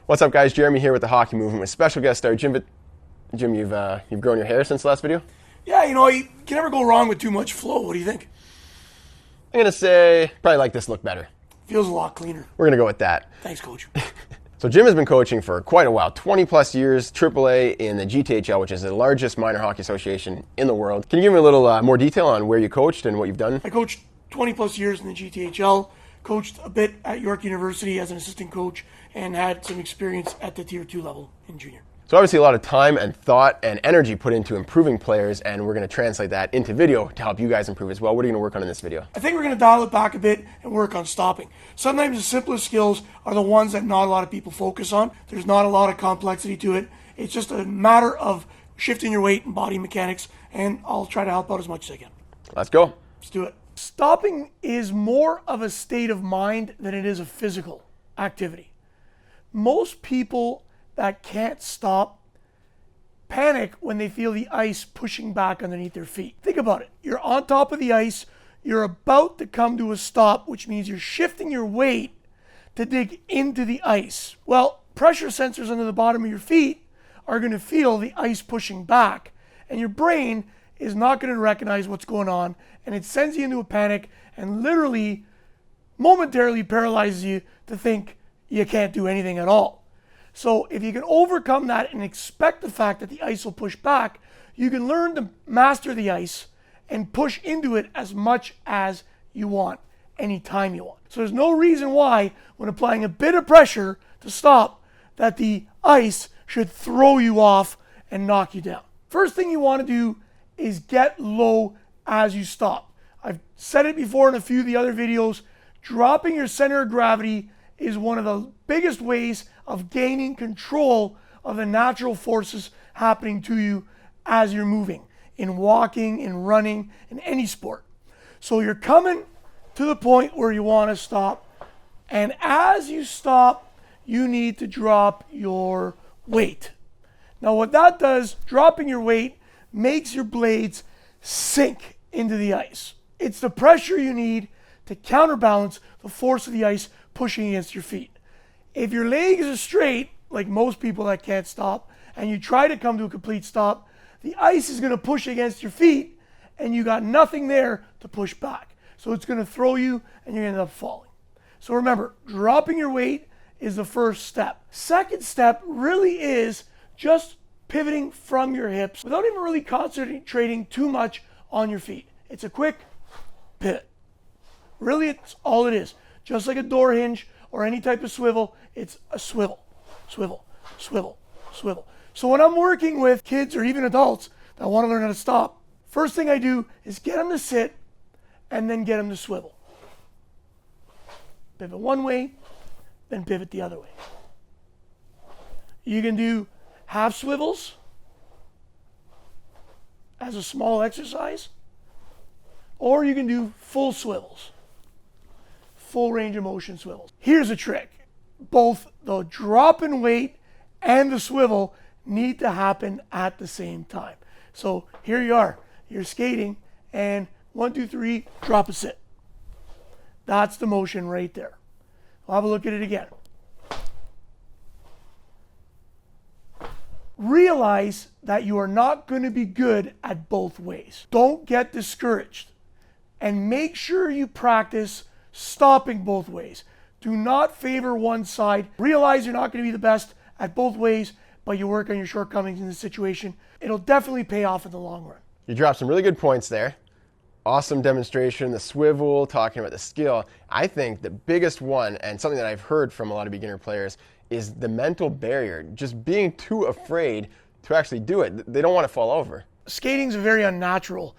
What's up, guys? Jeremy here with the Hockey Movement with special guest star Jim. Jim, you've grown your hair since the last video? Yeah, you can never go wrong with too much flow. What do you think? I'm going to say probably like this look better. Feels a lot cleaner. We're going to go with that. Thanks, Coach. So Jim has been coaching for quite a while, 20 plus years, AAA in the GTHL, which is the largest minor hockey association in the world. Can you give me a little more detail on where you coached and what you've done? I coached 20 plus years in the GTHL, coached a bit at York University as an assistant coach, and had some experience at the Tier 2 level in junior. So obviously a lot of time and thought and energy put into improving players, and we're going to translate that into video to help you guys improve as well. What are you going to work on in this video? I think we're going to dial it back a bit and work on stopping. Sometimes the simplest skills are the ones that not a lot of people focus on. There's not a lot of complexity to it. It's just a matter of shifting your weight and body mechanics, and I'll try to help out as much as I can. Let's go. Let's do it. Stopping is more of a state of mind than it is a physical activity. Most people that can't stop panic when they feel the ice pushing back underneath their feet. Think about it. You're on top of the ice. You're about to come to a stop, which means you're shifting your weight to dig into the ice. Well, pressure sensors under the bottom of your feet are going to feel the ice pushing back, and your brain is not going to recognize what's going on, and it sends you into a panic and literally momentarily paralyzes you to think you can't do anything at all. So if you can overcome that and expect the fact that the ice will push back, you can learn to master the ice and push into it as much as you want, anytime you want. So there's no reason why, when applying a bit of pressure to stop, that the ice should throw you off and knock you down. First thing you want to do is get low as you stop. I've said it before in a few of the other videos. Dropping your center of gravity is one of the biggest ways of gaining control of the natural forces happening to you as you're moving, in walking, in running, in any sport. So you're coming to the point where you want to stop, and as you stop, you need to drop your weight. Now what that does, dropping your weight, makes your blades sink into the ice. It's the pressure you need to counterbalance the force of the ice pushing against your feet. If your legs are straight, like most people that can't stop, and you try to come to a complete stop, the ice is going to push against your feet, and you got nothing there to push back. So it's going to throw you, and you're going to end up falling. So remember, dropping your weight is the first step. Second step really is just pivoting from your hips without even really concentrating too much on your feet. It's a quick pivot. Really, it's all it is. Just like a door hinge or any type of swivel, it's a swivel, swivel, swivel, swivel. So when I'm working with kids or even adults that want to learn how to stop, first thing I do is get them to sit and then get them to swivel. Pivot one way, then pivot the other way. You can do half swivels as a small exercise, or you can do full swivels. Full range of motion swivels. Here's a trick. Both the drop in weight and the swivel need to happen at the same time. So here you are. You're skating, and 1, 2, 3, drop a sit. That's the motion right there. I'll have a look at it again. Realize that you are not going to be good at both ways. Don't get discouraged, and make sure you practice stopping both ways. Do not favor one side. Realize you're not going to be the best at both ways, but you work on your shortcomings in the situation. It'll definitely pay off in the long run. You dropped some really good points there. Awesome demonstration, the swivel, talking about the skill. I think the biggest one, and something that I've heard from a lot of beginner players, is the mental barrier. Just being too afraid to actually do it. They don't want to fall over. Skating's a very unnatural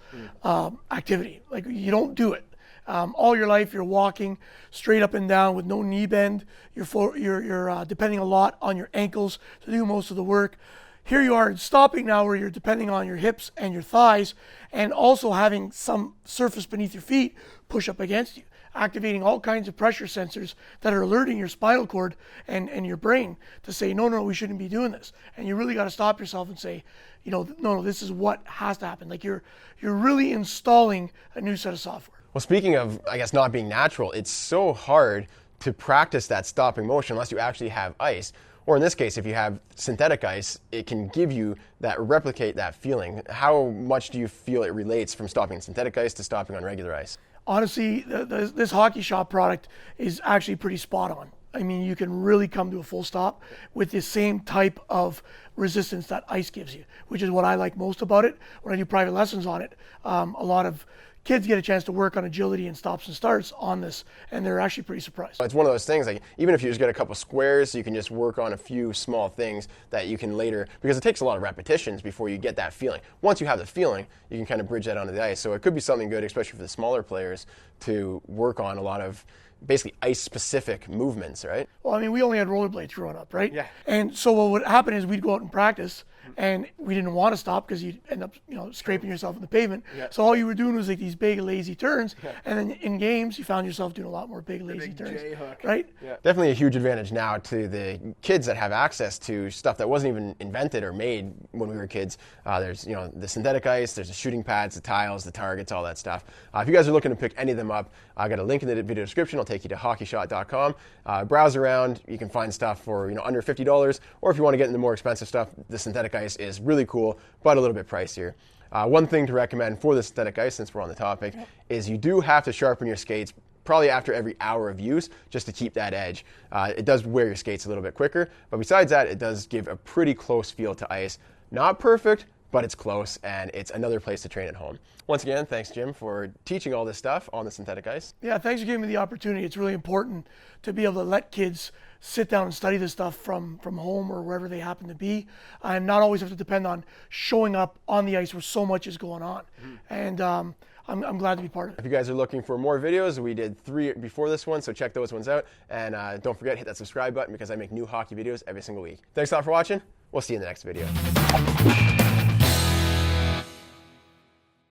activity. Like, you don't do it. All your life, you're walking straight up and down with no knee bend. You're depending a lot on your ankles to do most of the work. Here you are stopping now, where you're depending on your hips and your thighs, and also having some surface beneath your feet push up against you, activating all kinds of pressure sensors that are alerting your spinal cord and your brain to say, no, we shouldn't be doing this. And you really got to stop yourself and say, no, this is what has to happen. Like, you're really installing a new set of software. Well, speaking of, I guess, not being natural, it's so hard to practice that stopping motion unless you actually have ice. Or in this case, if you have synthetic ice, it can give you replicate that feeling. How much do you feel it relates from stopping synthetic ice to stopping on regular ice? Honestly, this Hockey Shop product is actually pretty spot on. I mean, you can really come to a full stop with the same type of resistance that ice gives you, which is what I like most about it. When I do private lessons on it, a lot of kids get a chance to work on agility and stops and starts on this, and they're actually pretty surprised. It's one of those things, like even if you just get a couple squares, you can just work on a few small things that you can later, because it takes a lot of repetitions before you get that feeling. Once you have the feeling, you can kind of bridge that onto the ice. So it could be something good, especially for the smaller players, to work on a lot of basically ice-specific movements, right? Well, I mean, we only had rollerblades growing up, right? Yeah. And so what would happen is we'd go out and practice, and we didn't want to stop because you'd end up, scraping yourself in the pavement. Yeah. So all you were doing was like these big lazy turns, and then in games you found yourself doing a lot more big lazy turns, J-hook. right? Yeah. Definitely a huge advantage now to the kids that have access to stuff that wasn't even invented or made when we were kids. There's the synthetic ice, there's the shooting pads, the tiles, the targets, all that stuff. If you guys are looking to pick any of them up, I got a link in the video description. I'll take you to hockeyshot.com. Browse around. You can find stuff for under $50, or if you want to get into more expensive stuff, the synthetic ice is really cool, but a little bit pricier. One thing to recommend for the synthetic ice, since we're on the topic, is you do have to sharpen your skates probably after every hour of use just to keep that edge. It does wear your skates a little bit quicker, but besides that, it does give a pretty close feel to ice. Not perfect, but it's close, and it's another place to train at home. Once again, thanks, Jim, for teaching all this stuff on the synthetic ice. Yeah, thanks for giving me the opportunity. It's really important to be able to let kids sit down and study this stuff from home or wherever they happen to be, and not always have to depend on showing up on the ice where so much is going on. And I'm glad to be part of it. If you guys are looking for more videos, we did 3 before this one, so check those ones out. And don't forget, hit that subscribe button because I make new hockey videos every single week. Thanks a lot for watching. We'll see you in the next video.